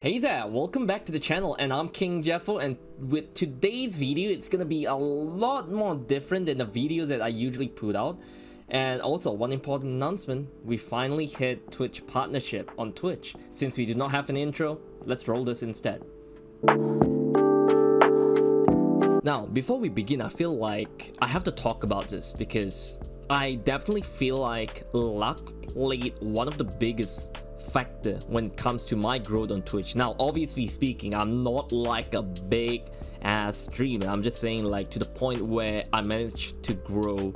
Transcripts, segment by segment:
Hey there, welcome back to the channel, and I'm King Jeffo, and with today's video it's gonna be a lot more different than the videos that I usually put out. And also, one important announcement: we finally hit Twitch partnership on Twitch. Since we do not have an intro, let's roll this instead. Now, before we begin, I feel like I have to talk about this because I definitely feel like luck played one of the biggest factor when it comes to my growth on Twitch. Now, obviously speaking, I'm not like a big ass streamer. I'm just saying, like, to the point where I managed to grow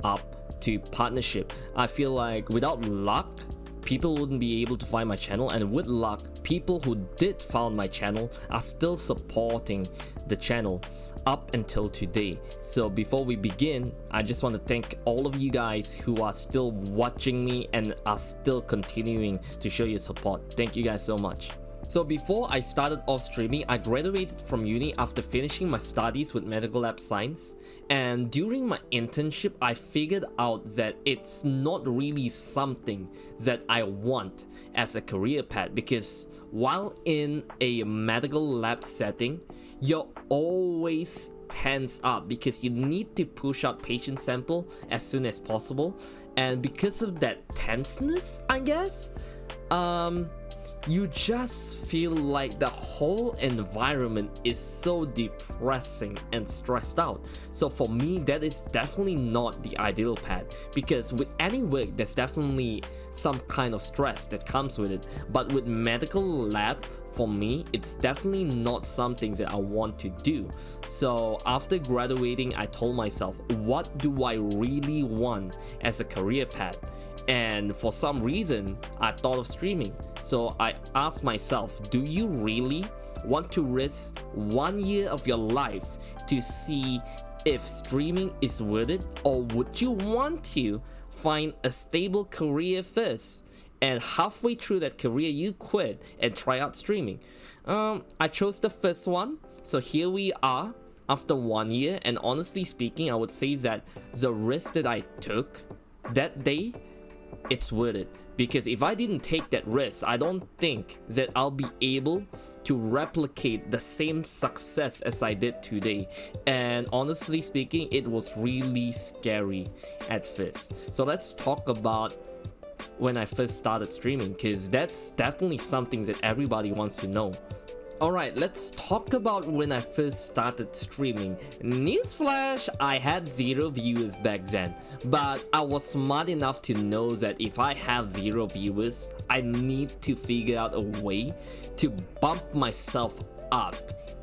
up to partnership. I feel like without luck, people wouldn't be able to find my channel, and with luck, people who did found my channel are still supporting the channel up until today. So before we begin, I just want to thank all of you guys who are still watching me and are still continuing to show your support. Thank you guys so much. So before I started off streaming, I graduated from uni after finishing my studies with medical lab science, and during my internship I figured out that it's not really something that I want as a career path, because while in a medical lab setting, you're always tense up because you need to push out patient sample as soon as possible, and because of that tenseness, I guess, you just feel like the whole environment is so depressing and stressed out. So for me, that is definitely not the ideal path, because with any work there's definitely some kind of stress that comes with it, but with medical lab, for me, it's definitely not something that I want to do. So after graduating, I told myself, what do I really want as a career path? And for some reason, I thought of streaming. So I asked myself, do you really want to risk 1 year of your life to see if streaming is worth it? Or would you want to find a stable career first, and halfway through that career you quit and try out streaming? I chose the first one. So here we are after 1 year, and honestly speaking, I would say that the risk that I took that day, it's worth it, because if I didn't take that risk, I don't think that I'll be able to replicate the same success as I did today. And honestly speaking, it was really scary at first. So let's talk about when I first started streaming, because that's definitely something that everybody wants to know. Alright, let's talk about when I first started streaming. Newsflash, I had 0 viewers back then, but I was smart enough to know that if I have 0 viewers, I need to figure out a way to bump myself up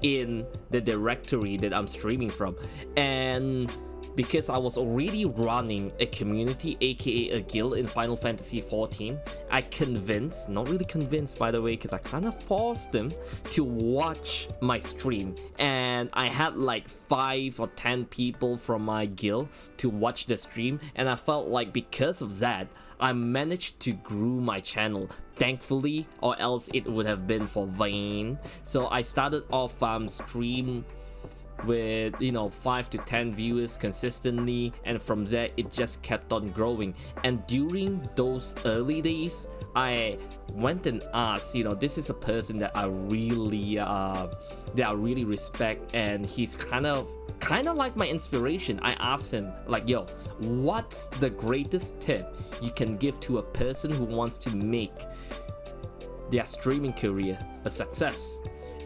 in the directory that I'm streaming from. And because I was already running a community, aka a guild in Final Fantasy XIV, I convinced, not really convinced by the way, because I kind of forced them to watch my stream, and I had like 5 or 10 people from my guild to watch the stream, and I felt like because of that, I managed to grow my channel, thankfully, or else it would have been for vain. So I started off stream with 5 to 10 viewers consistently, and from there it just kept on growing. And during those early days, I went and asked, this is a person that I really respect, and he's kind of like my inspiration. I asked him, like, yo, what's the greatest tip you can give to a person who wants to make their streaming career a success?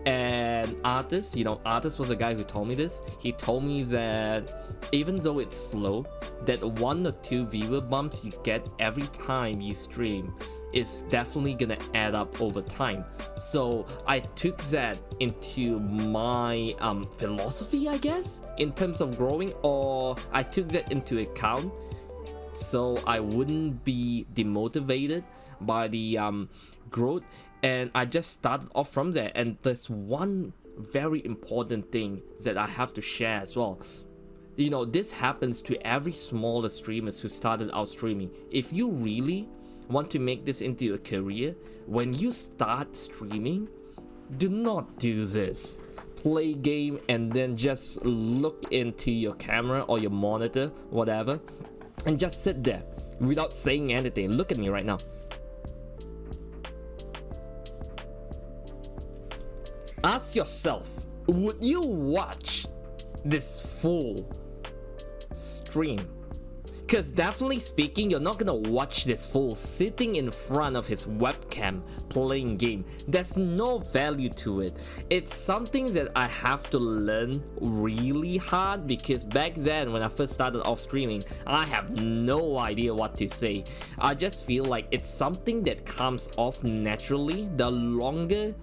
And Artist was a guy who told me this. He told me that even though it's slow, that 1 or 2 viewer bumps you get every time you stream is definitely gonna add up over time. So I took that into my philosophy, I guess, in terms of growing, or I took that into account so I wouldn't be demotivated by the growth. And I just started off from there. And there's one very important thing that I have to share as well. This happens to every smaller streamers who started out streaming. If you really want to make this into a career, when you start streaming, do not do this. Play game and then just look into your camera or your monitor, whatever, and just sit there without saying anything. Look at me right now. ask yourself, would you watch this full stream? Because definitely speaking, you're not gonna watch this fool sitting in front of his webcam playing game. There's no value to it. It's something that I have to learn really hard, because back then when I first started off streaming, I have no idea what to say. I just feel like it's something that comes off naturally. The longer,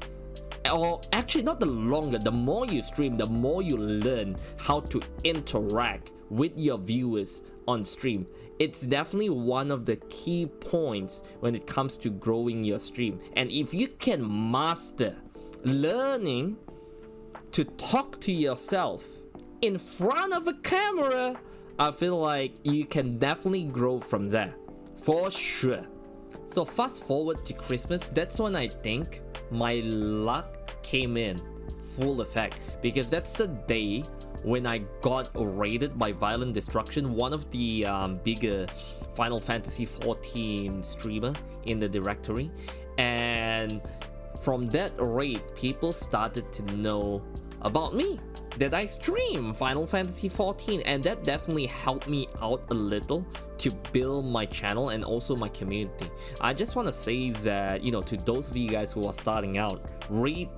or actually not the longer, the more you stream, the more you learn how to interact with your viewers on stream. It's definitely one of the key points when it comes to growing your stream. And if you can master learning to talk to yourself in front of a camera, I feel like you can definitely grow from there, for sure. So fast forward to Christmas, that's when I think my luck came in full effect, because that's the day when I got raided by Violent Destruction, one of the bigger Final Fantasy 14 streamer in the directory. And from that raid, people started to know about me, that I stream Final Fantasy 14, and that definitely helped me out a little to build my channel and also my community. I just want to say that, you know, to those of you guys who are starting out, raid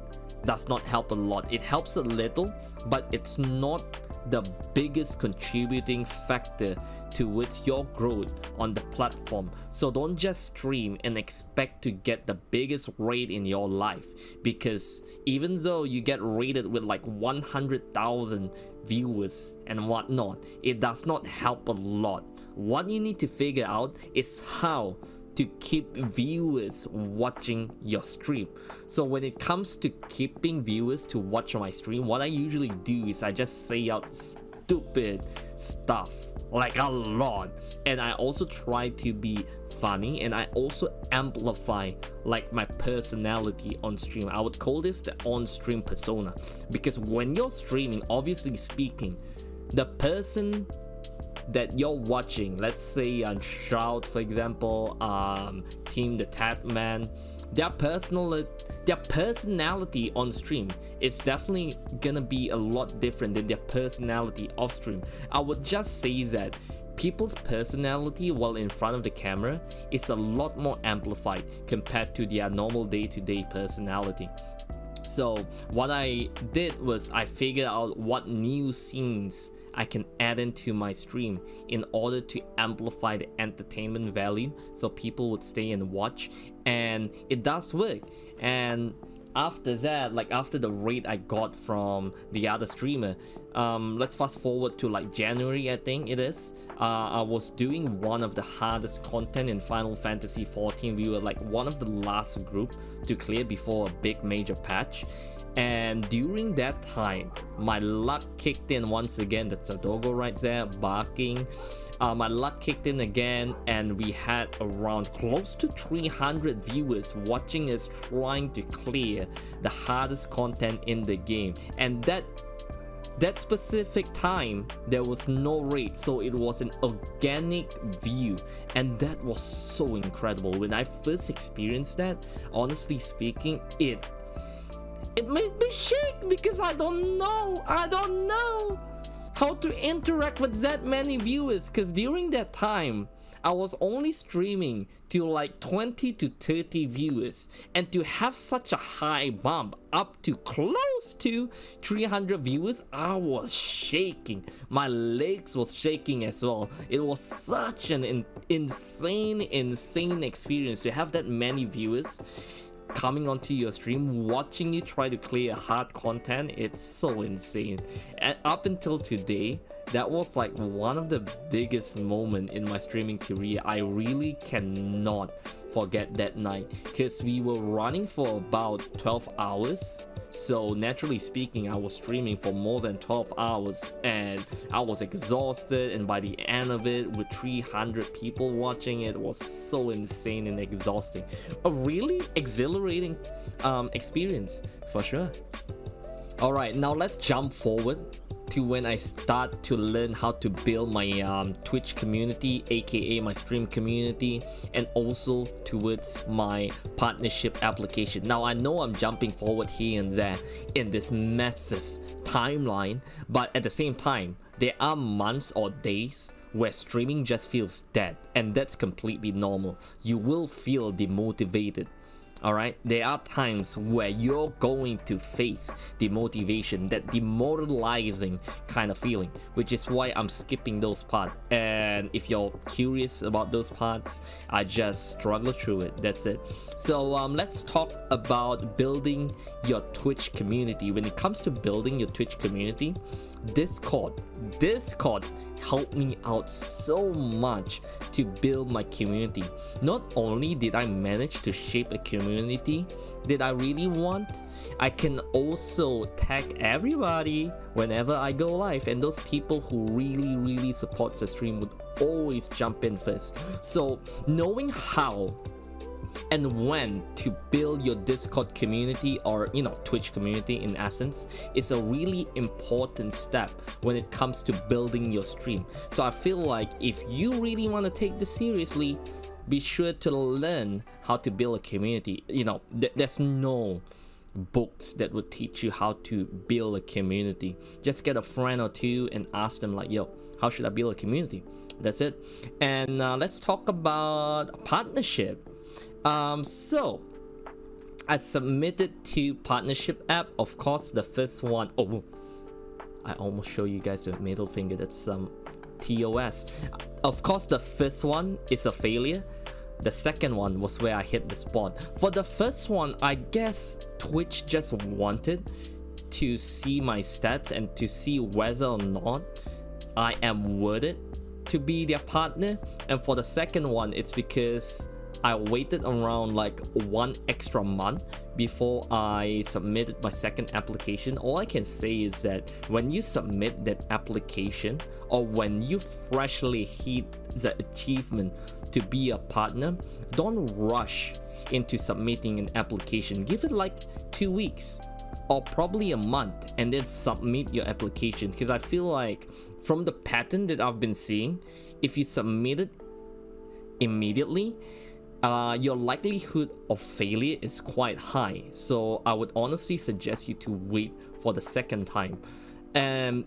does not help a lot. It helps a little, but it's not the biggest contributing factor towards your growth on the platform. So don't just stream and expect to get the biggest raid in your life, because even though you get rated with like 100,000 viewers and whatnot, it does not help a lot. What you need to figure out is how to keep viewers watching your stream. So when it comes to keeping viewers to watch my stream, what I usually do is I just say out stupid stuff, like a lot, and I also try to be funny, and I also amplify like my personality on stream. I would call this the on-stream persona, because when you're streaming, obviously speaking, the person that you're watching, let's say Shroud for example, Team the Tatman, their personality on stream is definitely gonna be a lot different than their personality off stream. I would just say that people's personality while in front of the camera is a lot more amplified compared to their normal day-to-day personality. So what I did was I figured out what new scenes I can add into my stream in order to amplify the entertainment value, so people would stay and watch, and it does work. And after that, like after the raid I got from the other streamer, let's fast forward to like January, I think it is. I was doing one of the hardest content in Final Fantasy 14. We were like one of the last group to clear before a big major patch. And during that time, my luck kicked in once again. That's a doggo right there barking. My luck kicked in again, and we had around close to 300 viewers watching us trying to clear the hardest content in the game. And that specific time there was no raid, so it was an organic view, and that was so incredible. When I first experienced that, honestly speaking, it made me shake, because I don't know how to interact with that many viewers, because during that time I was only streaming to like 20 to 30 viewers, and to have such a high bump up to close to 300 viewers, I was shaking. My legs was shaking as well. It was such an insane experience to have that many viewers coming onto your stream, watching you try to clear hard content. It's so insane. And up until today, that was like one of the biggest moments in my streaming career. I really cannot forget that night, because we were running for about 12 hours. So naturally speaking, I was streaming for more than 12 hours, and I was exhausted, and by the end of it, with 300 people watching, it was so insane and exhausting. A really exhilarating experience for sure. Alright, now let's jump forward to when I start to learn how to build my Twitch community, aka my stream community, and also towards my partnership application. Now I know I'm jumping forward here and there in this massive timeline, but at the same time there are months or days where streaming just feels dead, and that's completely normal. You will feel demotivated. Alright, there are times where you're going to face demotivation, that demoralizing kind of feeling, which is why I'm skipping those parts. And if you're curious about those parts, I just struggle through it. That's it. So let's talk about building your Twitch community. When it comes to building your Twitch community, Discord helped me out so much to build my community. Not only did I manage to shape a community that I really want, I can also tag everybody whenever I go live, and those people who really supports the stream would always jump in first. So knowing how and when to build your Discord community, or Twitch community in essence, is a really important step when it comes to building your stream. So I feel like if you really want to take this seriously, be sure to learn how to build a community. There's no books that would teach you how to build a community. Just get a friend or two and ask them like, yo, how should I build a community? That's it. And let's talk about partnership. So I submitted 2 partnership app. Of course, the first one, oh, I almost show you guys the middle finger. That's TOS. Of course, the first one is a failure. The second one was where I hit the spot. For the first one, I guess Twitch just wanted to see my stats and to see whether or not I am worth it to be their partner. And for the second one, it's because I waited around like 1 extra month before I submitted my second application. All I can say is that when you submit that application, or when you freshly hit the achievement to be a partner, don't rush into submitting an application. Give it like 2 weeks or probably a month and then submit your application, because I feel like from the pattern that I've been seeing, if you submit it immediately, your likelihood of failure is quite high. So I would honestly suggest you to wait for the second time. And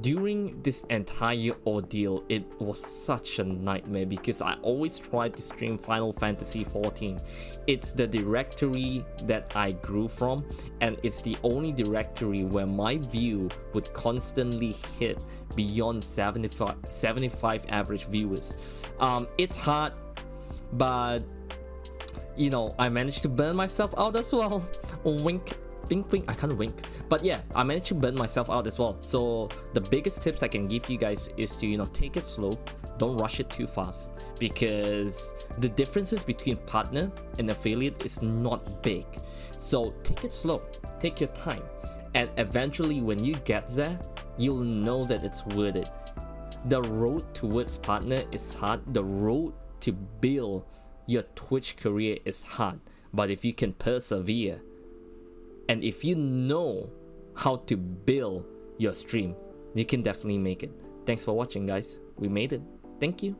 during this entire ordeal, it was such a nightmare because I always tried to stream Final Fantasy XIV. It's the directory that I grew from, and it's the only directory where my view would constantly hit beyond 75 average viewers. It's hard, but I managed to burn myself out as well. Wink, wink, wink. I can't wink, but yeah, I managed to burn myself out as well. So the biggest tips I can give you guys is to take it slow. Don't rush it too fast, because the differences between partner and affiliate is not big. So take it slow, take your time, and eventually when you get there, you'll know that it's worth it. The road towards partner is hard. The road to build your Twitch career is hard, but if you can persevere and if you know how to build your stream, you can definitely make it. Thanks for watching, guys. We made it. Thank you.